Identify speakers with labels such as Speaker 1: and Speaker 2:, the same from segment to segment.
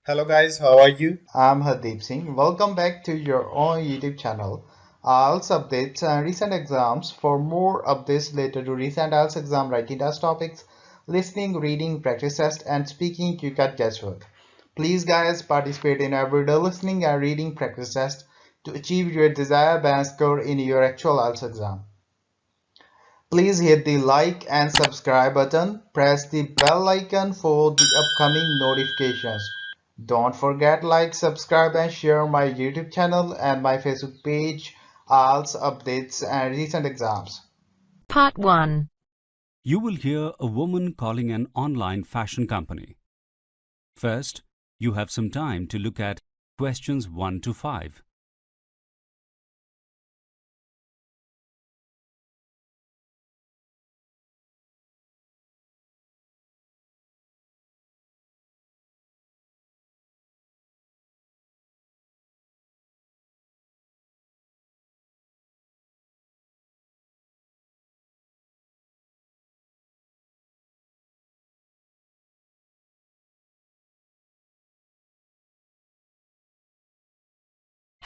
Speaker 1: Hello guys, how are you?
Speaker 2: I'm Hardeep Singh. Welcome back to your own YouTube channel. IELTS updates and recent exams. For more updates related to recent IELTS exam writing test topics, listening, reading, practice test, and speaking, you can guesswork. Please guys participate in everyday listening and reading practice test to achieve your desired band score in your actual IELTS exam. Please hit the like and subscribe button. Press the bell icon for the upcoming notifications. Don't forget like, subscribe and share my YouTube channel and my Facebook page, IELTS updates and recent exams.
Speaker 3: Part 1.
Speaker 4: You will hear a woman calling an online fashion company. First, you have some time to look at questions 1 to 5.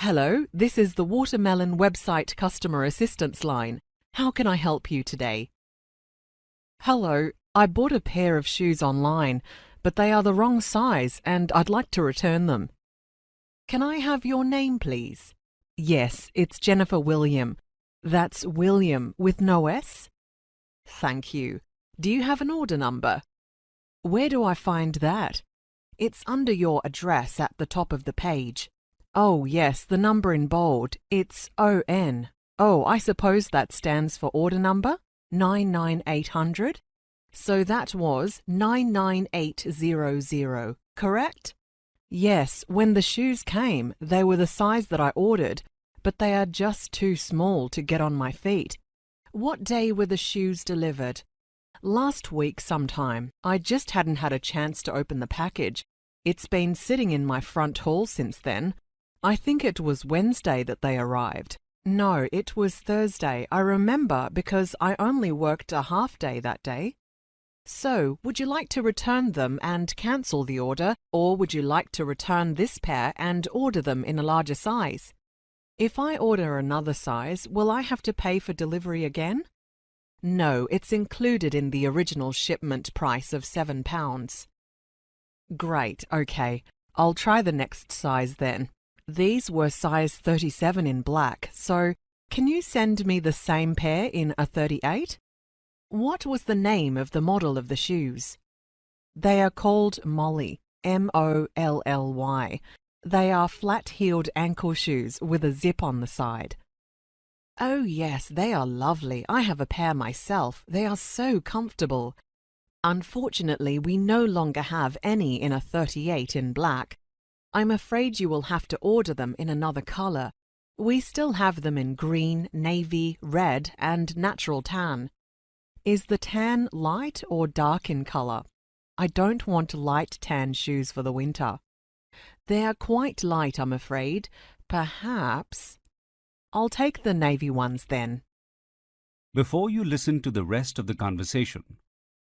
Speaker 5: Hello, this is the Watermelon website customer assistance line. How can I help you today? Hello, I bought a pair of shoes online, but they are the wrong size and I'd like to return them. Can I have your name, please? Yes, it's Jennifer William. That's William with no S? Thank you. Do you have an order number? Where do I find that? It's under your address at the top of the page. Oh, yes, the number in bold. It's ON. Oh, I suppose that stands for order number? 99800? So that was 99800, correct? Yes, when the shoes came, they were the size that I ordered, but they are just too small to get on my feet. What day were the shoes delivered? Last week sometime. I just hadn't had a chance to open the package. It's been sitting in my front hall since then. I think it was Wednesday that they arrived. No, it was Thursday. I remember because I only worked a half day that day. So, would you like to return them and cancel the order, or would you like to return this pair and order them in a larger size? If I order another size, will I have to pay for delivery again? No, it's included in the original shipment price of £7. Great, okay. I'll try the next size then. These were size 37 in black, so can you send me the same pair in a 38? What was the name of the model of the shoes? They are called Molly, M-O-L-L-Y. They are flat-heeled ankle shoes with a zip on the side. Oh yes, they are lovely. I have a pair myself. They are so comfortable. Unfortunately, we no longer have any in a 38 in black. I'm afraid you will have to order them in another colour. We still have them in green, navy, red and natural tan. Is the tan light or dark in colour? I don't want light tan shoes for the winter. They are quite light, I'm afraid. Perhaps... I'll take the navy ones then.
Speaker 4: Before you listen to the rest of the conversation,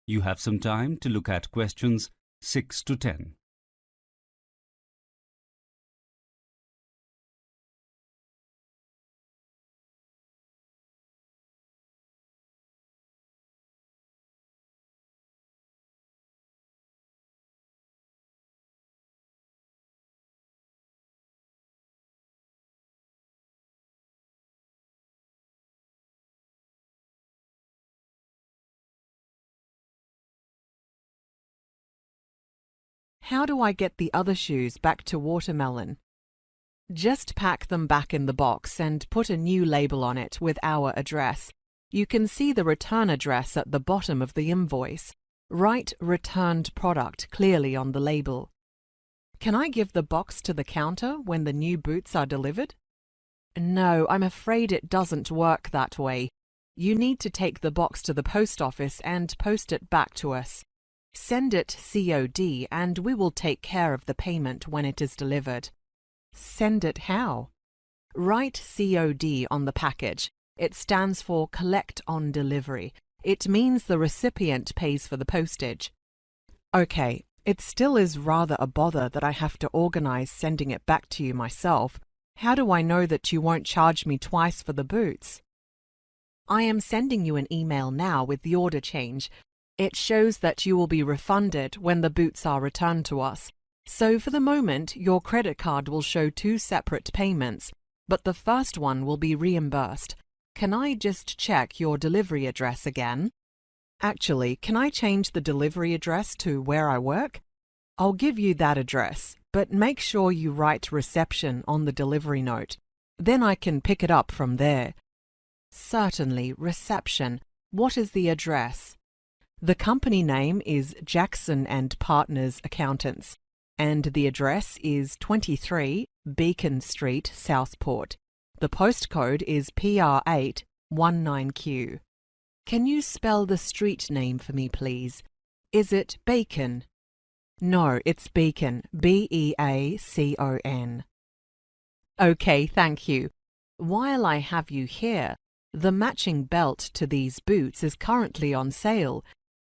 Speaker 4: you have some time to look at questions 6 to 10.
Speaker 5: How do I get the other shoes back to Watermelon? Just pack them back in the box and put a new label on it with our address. You can see the return address at the bottom of the invoice. Write returned product clearly on the label. Can I give the box to the counter when the new boots are delivered? No, I'm afraid it doesn't work that way. You need to take the box to the post office and post it back to us. Send it COD and we will take care of the payment when it is delivered. Send it how? Write COD on the package. It stands for Collect on Delivery. It means the recipient pays for the postage. Okay, It still is rather a bother that I have to organise sending it back to you myself. How do I know that you won't charge me twice for the boots? I am sending you an email now with the order change. It shows that you will be refunded when the boots are returned to us. So for the moment, your credit card will show 2 separate payments, but the first one will be reimbursed. Can I just check your delivery address again? Actually, can I change the delivery address to where I work? I'll give you that address, but make sure you write reception on the delivery note. Then I can pick it up from there. Certainly, reception. What is the address? The company name is Jackson and Partners Accountants, and the address is 23 Beacon Street, Southport. The postcode is PR8 19Q. Can you spell the street name for me, please? Is it Bacon? No, it's Beacon. Beacon. Okay, thank you. While I have you here, the matching belt to these boots is currently on sale.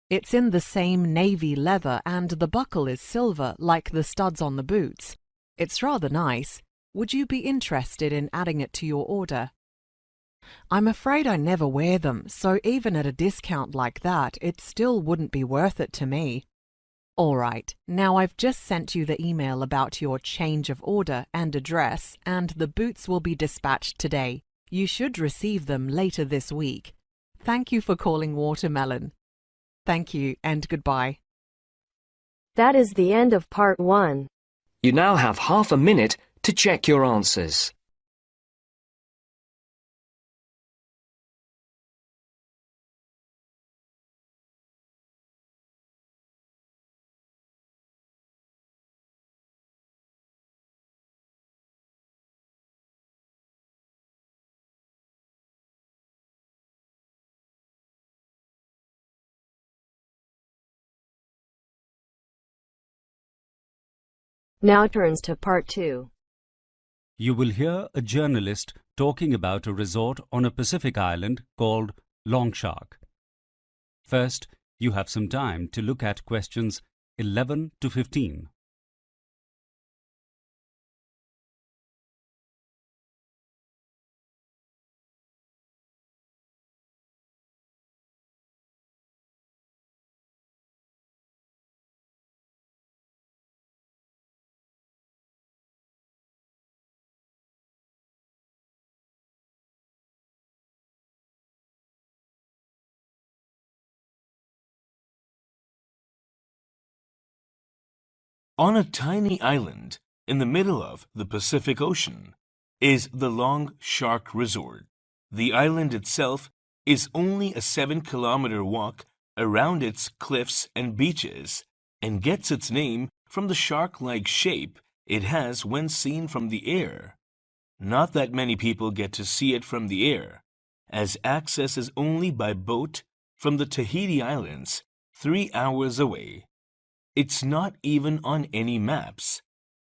Speaker 5: It's in the same navy leather and the buckle is silver like the studs on the boots. It's rather nice. Would you be interested in adding it to your order? I'm afraid I never wear them, so even at a discount like that, it still wouldn't be worth it to me. All right, now I've just sent you the email about your change of order and address, and the boots will be dispatched today. You should receive them later this week. Thank you for calling Watermelon. Thank you, and goodbye.
Speaker 3: That is the end of part 1.
Speaker 1: You now have half a minute to check your answers.
Speaker 3: Now turns to part 2.
Speaker 4: You will hear a journalist talking about a resort on a Pacific island called Longshark. First, you have some time to look at questions 11 to 15.
Speaker 6: On a tiny island in the middle of the Pacific Ocean is the Longshark Resort. The island itself is only a 7-kilometer walk around its cliffs and beaches and gets its name from the shark-like shape it has when seen from the air. Not that many people get to see it from the air, as access is only by boat from the Tahiti Islands, 3 hours away. It's not even on any maps.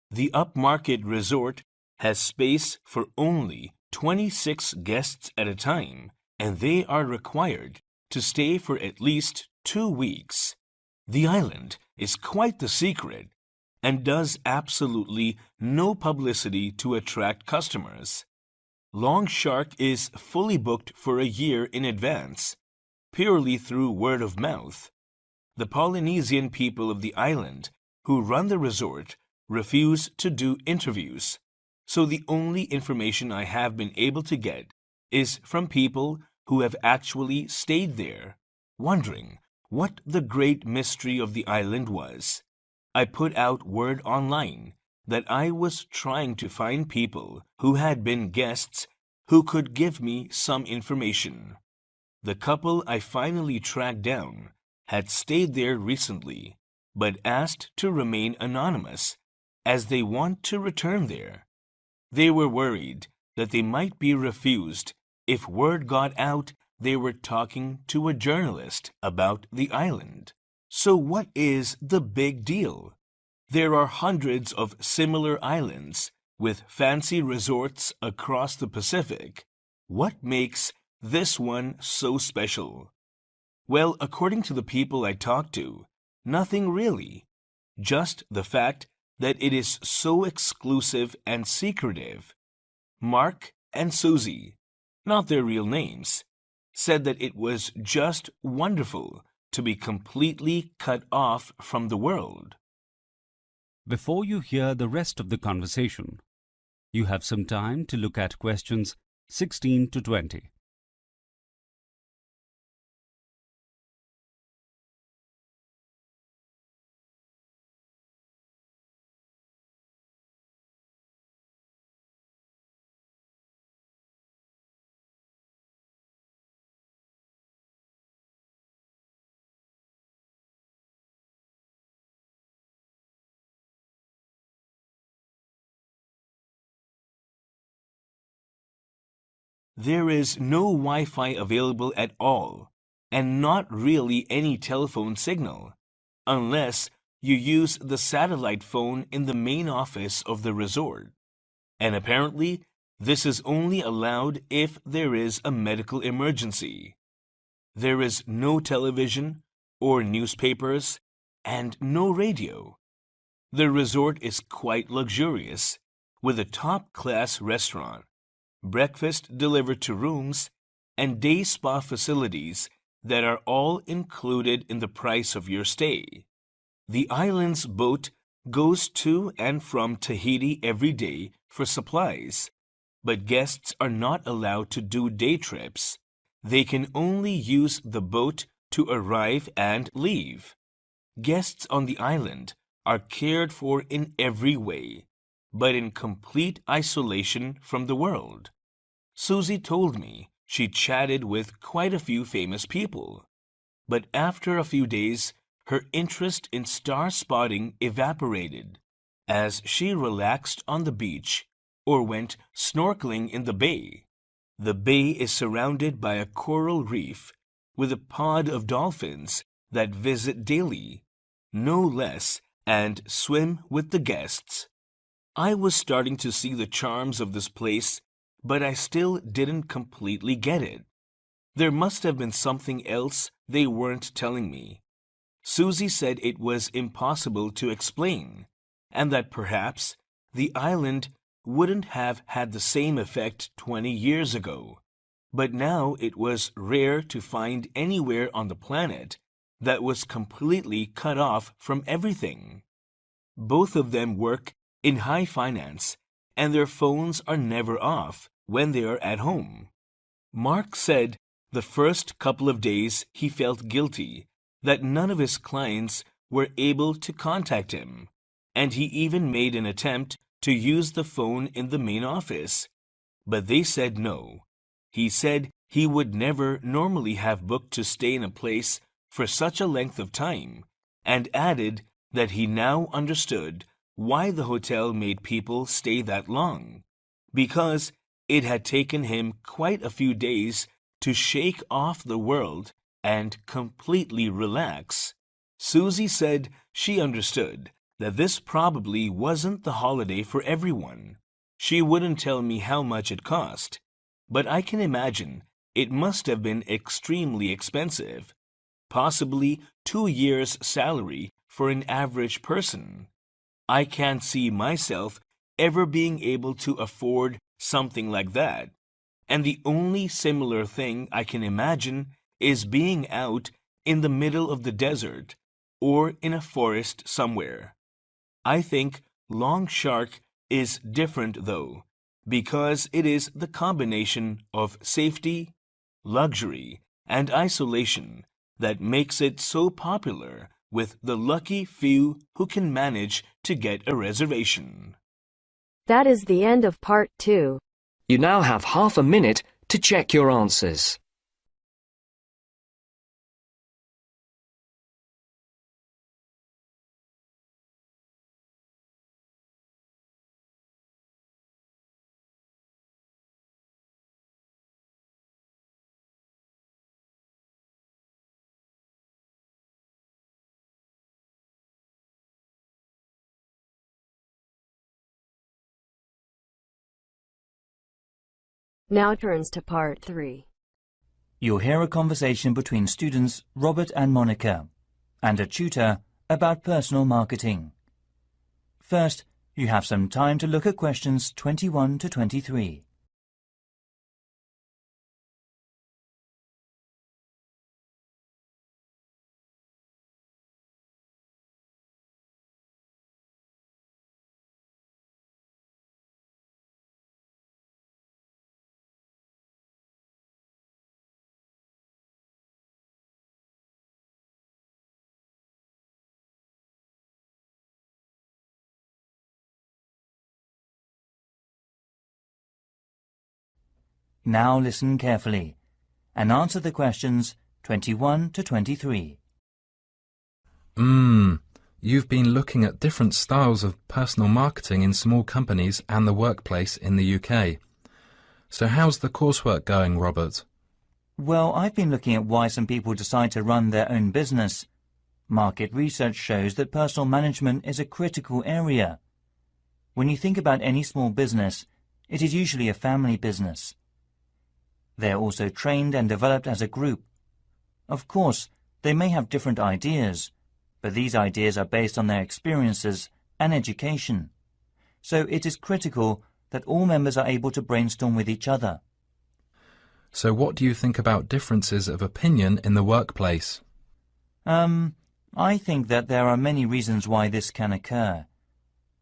Speaker 6: The upmarket resort has space for only 26 guests at a time, and they are required to stay for at least 2 weeks. The island is quite the secret and does absolutely no publicity to attract customers. Longshark is fully booked for a year in advance, purely through word of mouth. The Polynesian people of the island who run the resort refuse to do interviews, so the only information I have been able to get is from people who have actually stayed there, wondering what the great mystery of the island was. I put out word online that I was trying to find people who had been guests who could give me some information. The couple I finally tracked down had stayed there recently, but asked to remain anonymous as they want to return there. They were worried that they might be refused if word got out they were talking to a journalist about the island. So what is the big deal? There are hundreds of similar islands with fancy resorts across the Pacific. What makes this one so special? Well, according to the people I talked to, nothing really. just the fact that it is so exclusive and secretive. Mark and Susie, not their real names, said that it was just wonderful to be completely cut off from the world.
Speaker 4: Before you hear the rest of the conversation, you have some time to look at questions 16 to 20.
Speaker 6: There is no Wi-Fi available at all, and not really any telephone signal, unless you use the satellite phone in the main office of the resort. And apparently, this is only allowed if there is a medical emergency. There is no television or newspapers and no radio. The resort is quite luxurious, with a top-class restaurant, breakfast delivered to rooms, and day spa facilities that are all included in the price of your stay. The island's boat goes to and from Tahiti every day for supplies, but guests are not allowed to do day trips. They can only use the boat to arrive and leave. Guests on the island are cared for in every way, but in complete isolation from the world. Susie told me she chatted with quite a few famous people, but after a few days, her interest in star spotting evaporated as she relaxed on the beach or went snorkeling in the bay. The bay is surrounded by a coral reef with a pod of dolphins that visit daily, no less, and swim with the guests. I was starting to see the charms of this place, but I still didn't completely get it. There must have been something else they weren't telling me. Susie said it was impossible to explain, and that perhaps the island wouldn't have had the same effect 20 years ago, but now it was rare to find anywhere on the planet that was completely cut off from everything. Both of them work in high finance, and their phones are never off when they are at home. Mark said the first couple of days he felt guilty that none of his clients were able to contact him, and he even made an attempt to use the phone in the main office, but they said no. He said he would never normally have booked to stay in a place for such a length of time, and added that he now understood why the hotel made people stay that long, because it had taken him quite a few days to shake off the world and completely relax. Susie said she understood that this probably wasn't the holiday for everyone. She wouldn't tell me how much it cost, but I can imagine it must have been extremely expensive, possibly 2 years' salary for an average person. I can't see myself ever being able to afford something like that, and the only similar thing I can imagine is being out in the middle of the desert or in a forest somewhere. I think Long Shark is different though, because it is the combination of safety, luxury, and isolation that makes it so popular with the lucky few who can manage to get a reservation.
Speaker 3: That is the end of part 2.
Speaker 1: You now have half a minute to check your answers.
Speaker 3: Now turns to part 3.
Speaker 7: You'll hear a conversation between students Robert and Monica, and a tutor, about personal marketing. First, you have some time to look at questions 21 to 23. Now listen carefully and answer the questions 21 to 23.
Speaker 8: You've been looking at different styles of personal marketing in small companies and the workplace in the UK. So how's the coursework going, Robert?
Speaker 7: Well, I've been looking at why some people decide to run their own business. Market research shows that personal management is a critical area. When you think about any small business, it is usually a family business. They are also trained and developed as a group. Of course, they may have different ideas, but these ideas are based on their experiences and education. So it is critical that all members are able to brainstorm with each other.
Speaker 8: So what do you think about differences of opinion in the workplace?
Speaker 7: I think that there are many reasons why this can occur.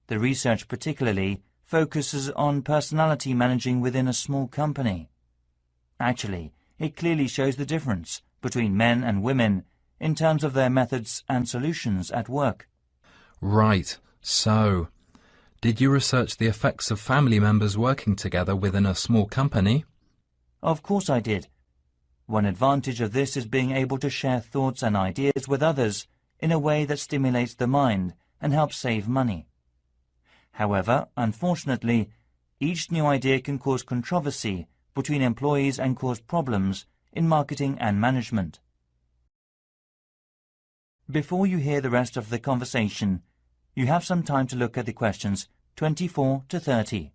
Speaker 7: The research particularly focuses on personality managing within a small company. Actually, it clearly shows the difference between men and women in terms of their methods and solutions at work.
Speaker 8: Right. So, did you research the effects of family members working together within a small company?
Speaker 7: Of course I did. One advantage of this is being able to share thoughts and ideas with others in a way that stimulates the mind and helps save money. However, unfortunately, each new idea can cause controversy between employees and cause problems in marketing and management. Before you hear the rest of the conversation, you have some time to look at the questions 24 to 30.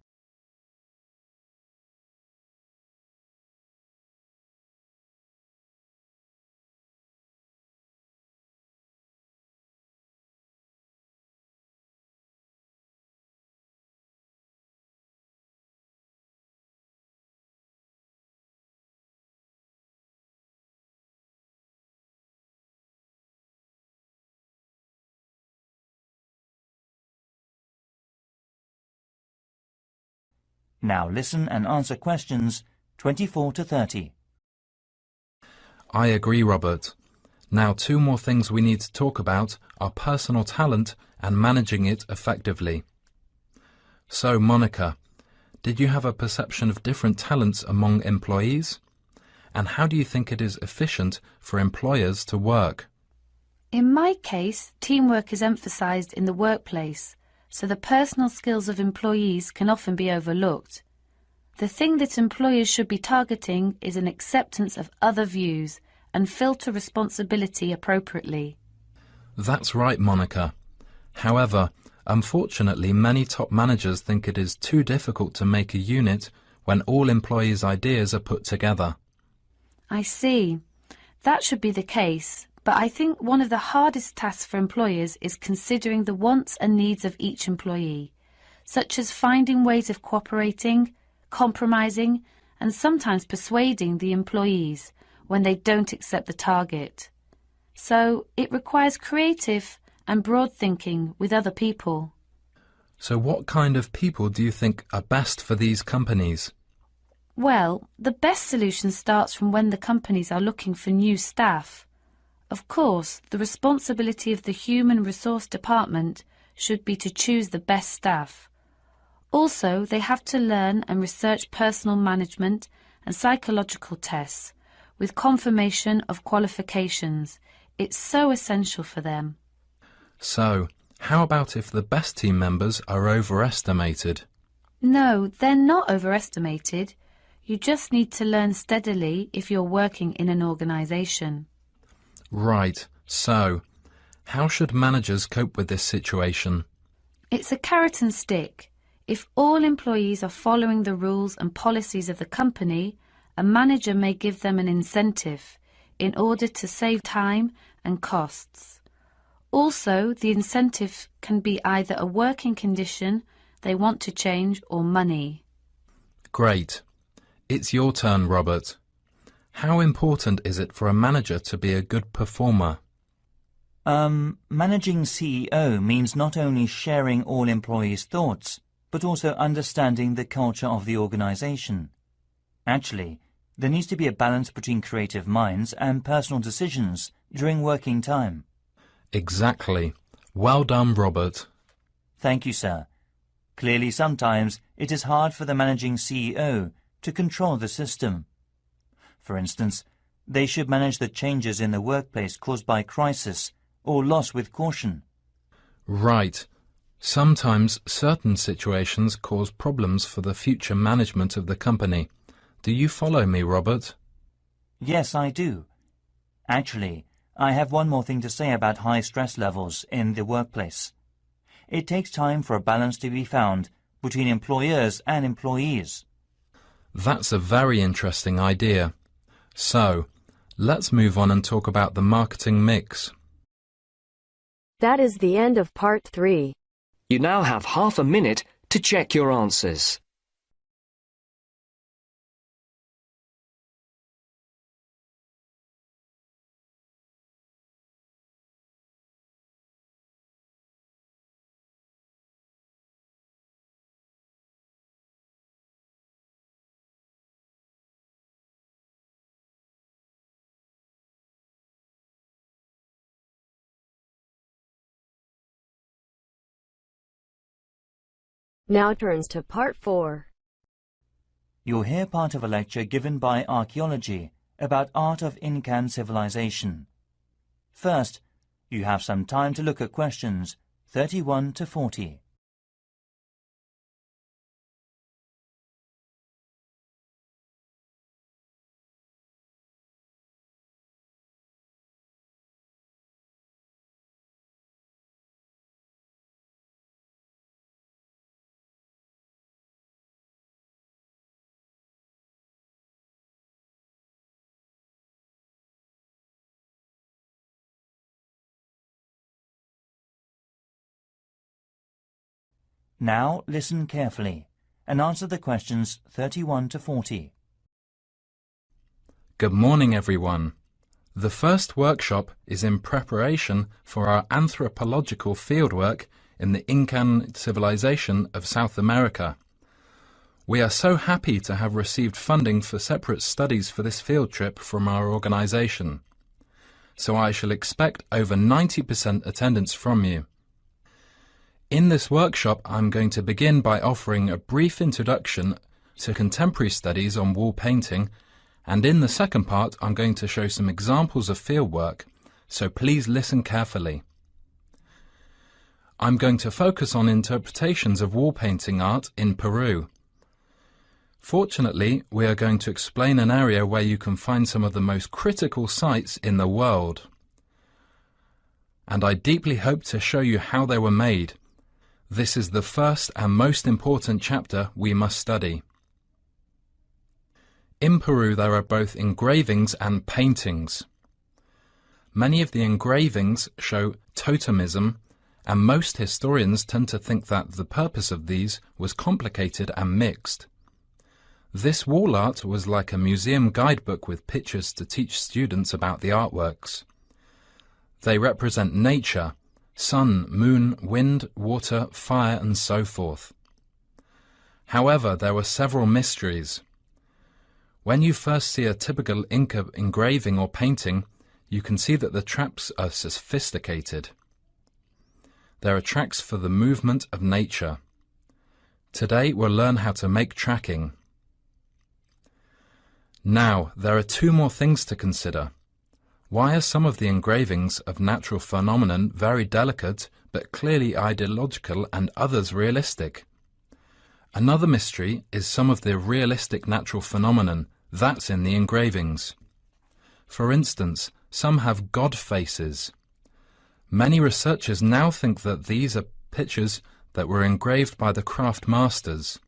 Speaker 7: Now listen and answer questions 24 to 30.
Speaker 8: I agree, Robert. Now 2 more things we need to talk about are personal talent and managing it effectively. So, Monica, did you have a perception of different talents among employees? And how do you think it is efficient for employers to work?
Speaker 9: In my case, teamwork is emphasised in the workplace, so the personal skills of employees can often be overlooked. The thing that employers should be targeting is an acceptance of other views and filter responsibility appropriately.
Speaker 8: That's right, Monica. However, unfortunately, many top managers think it is too difficult to make a unit when all employees' ideas are put together.
Speaker 9: I see. That should be the case, but I think one of the hardest tasks for employers is considering the wants and needs of each employee, such as finding ways of cooperating, compromising, and sometimes persuading the employees when they don't accept the target. So it requires creative and broad thinking with other people.
Speaker 8: So what kind of people do you think are best for these companies?
Speaker 9: Well, the best solution starts from when the companies are looking for new staff. Of course, the responsibility of the Human Resource Department should be to choose the best staff. Also, they have to learn and research personal management and psychological tests with confirmation of qualifications. It's so essential for them.
Speaker 8: So, how about if the best team members are overestimated?
Speaker 9: No, they're not overestimated. You just need to learn steadily if you're working in an organisation.
Speaker 8: Right. So, how should managers cope with this situation?
Speaker 9: It's a carrot and stick. If all employees are following the rules and policies of the company, a manager may give them an incentive in order to save time and costs. Also, the incentive can be either a working condition they want to change or money.
Speaker 8: Great. It's your turn, Robert. How important is it for a manager to be a good performer?
Speaker 7: Managing CEO means not only sharing all employees' thoughts, but also understanding the culture of the organization. Actually, there needs to be a balance between creative minds and personal decisions during working time.
Speaker 8: Exactly. Well done, Robert.
Speaker 7: Thank you, sir. Clearly, sometimes it is hard for the managing CEO to control the system. For instance, they should manage the changes in the workplace caused by crisis or loss with caution.
Speaker 8: Right. Sometimes certain situations cause problems for the future management of the company. Do you follow me, Robert?
Speaker 7: Yes, I do. Actually, I have one more thing to say about high stress levels in the workplace. It takes time for a balance to be found between employers and employees.
Speaker 8: That's a very interesting idea. So, let's move on and talk about the marketing mix.
Speaker 3: That is the end of part 3.
Speaker 1: You now have half a minute to check your answers.
Speaker 3: Now turns to part 4.
Speaker 7: You'll hear part of a lecture given by archaeology about art of Incan civilization. First, you have some time to look at questions 31 to 40. Now listen carefully and answer the questions 31 to 40.
Speaker 8: Good morning, everyone. The first workshop is in preparation for our anthropological fieldwork in the Incan civilization of South America. We are so happy to have received funding for separate studies for this field trip from our organization. So I shall expect over 90% attendance from you. In this workshop, I'm going to begin by offering a brief introduction to contemporary studies on wall painting, and in the second part, I'm going to show some examples of fieldwork, so please listen carefully. I'm going to focus on interpretations of wall painting art in Peru. Fortunately, we are going to explain an area where you can find some of the most critical sites in the world. And I deeply hope to show you how they were made. This is the first and most important chapter we must study. In Peru there are both engravings and paintings. Many of the engravings show totemism, and most historians tend to think that the purpose of these was complicated and mixed. This wall art was like a museum guidebook with pictures to teach students about the artworks. They represent nature, sun, moon, wind, water, fire, and so forth. However, there were several mysteries. When you first see a typical Inca engraving or painting, you can see that the traps are sophisticated. There are tracks for the movement of nature. Today we'll learn how to make tracking. Now, there are two more things to consider. Why are some of the engravings of natural phenomenon very delicate but clearly ideological and others realistic? Another mystery is some of the realistic natural phenomenon that's in the engravings. For instance, some have god faces. Many researchers now think that these are pictures that were engraved by the craft masters.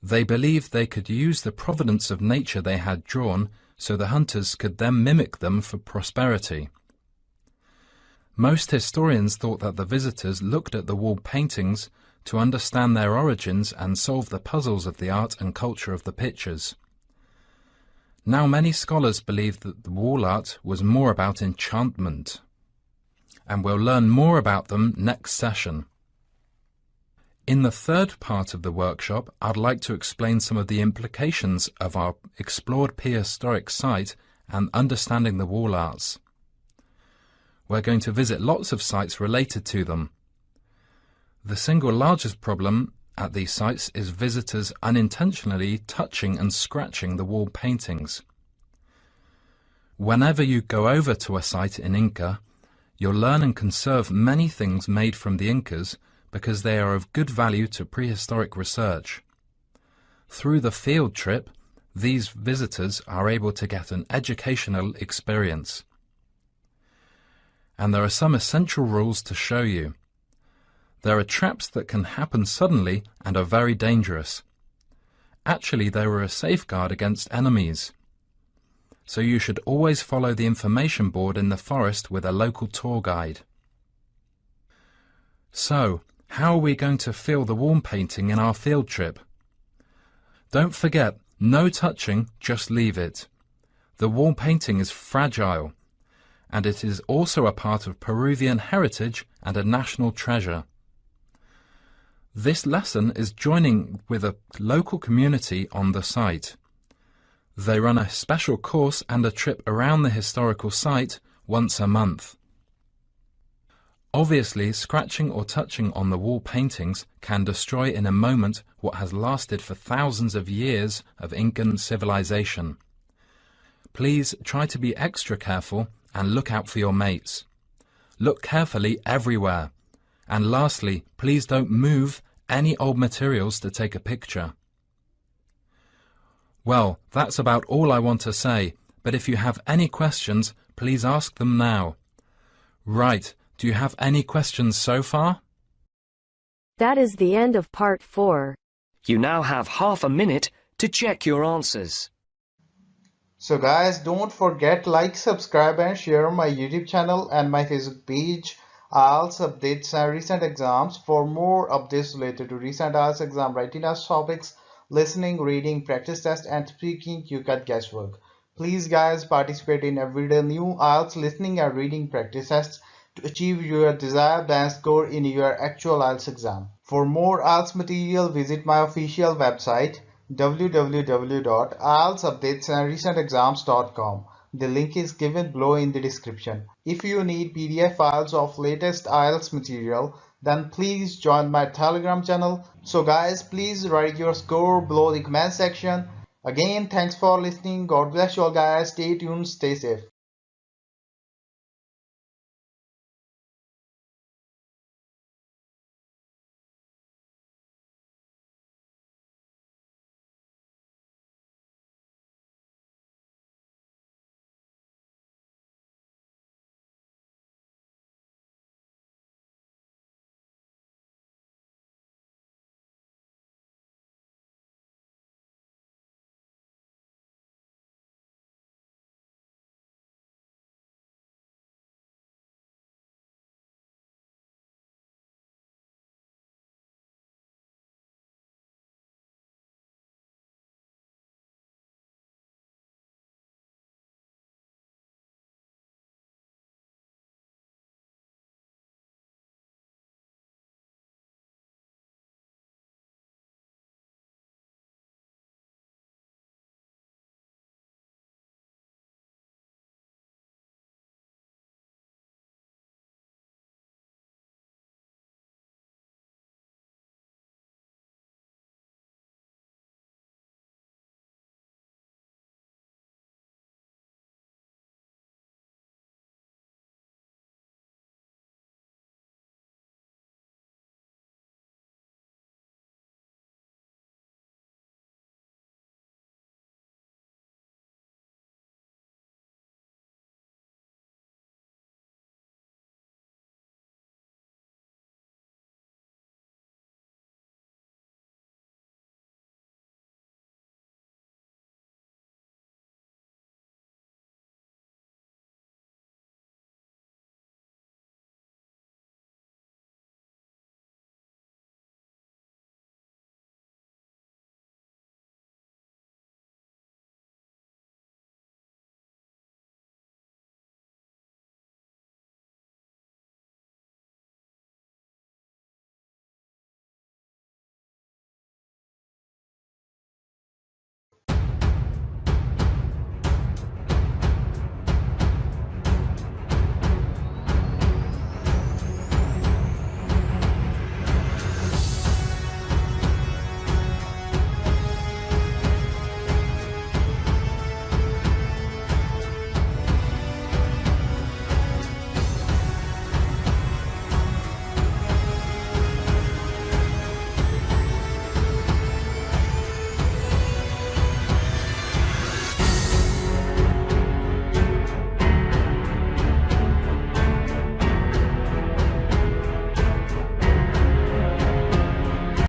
Speaker 8: They believed they could use the providence of nature they had drawn so the hunters could then mimic them for prosperity. Most historians thought that the visitors looked at the wall paintings to understand their origins and solve the puzzles of the art and culture of the pictures. Now many scholars believe that the wall art was more about enchantment, and we'll learn more about them next session. In the third part of the workshop, I'd like to explain some of the implications of our explored prehistoric site and understanding the wall arts. We're going to visit lots of sites related to them. The single largest problem at these sites is visitors unintentionally touching and scratching the wall paintings. Whenever you go over to a site in Inca, you'll learn and conserve many things made from the Incas because they are of good value to prehistoric research. Through the field trip, these visitors are able to get an educational experience. And there are some essential rules to show you. There are traps that can happen suddenly and are very dangerous. Actually, they were a safeguard against enemies. So you should always follow the information board in the forest with a local tour guide. So, how are we going to feel the wall painting in our field trip? Don't forget, no touching, just leave it. The wall painting is fragile, and it is also a part of Peruvian heritage and a national treasure. This lesson is joining with a local community on the site. They run a special course and a trip around the historical site once a month. Obviously, scratching or touching on the wall paintings can destroy in a moment what has lasted for thousands of years of Incan civilization. Please try to be extra careful and look out for your mates. Look carefully everywhere. And lastly, please don't move any old materials to take a picture. Well, that's about all I want to say, but if you have any questions, please ask them now. Right. Do you have any questions so far?
Speaker 3: That is the end of part 4.
Speaker 1: You now have half a minute to check your answers.
Speaker 2: So guys, don't forget like, subscribe and share my YouTube channel and my Facebook page, IELTS updates and recent exams. For more updates related to recent IELTS exam writing test topics, listening, reading, practice test and speaking, you get guesswork. Please guys, participate in everyday new IELTS listening and reading practice tests to achieve your desired band score in your actual IELTS exam. For more IELTS material, visit my official website www.ieltsupdatesandrecentexams.com. The link is given below in the description. If you need PDF files of latest IELTS material, then please join my Telegram channel. So guys, please write your score below the comment section. Again, thanks for listening. God bless you all guys. Stay tuned, stay safe.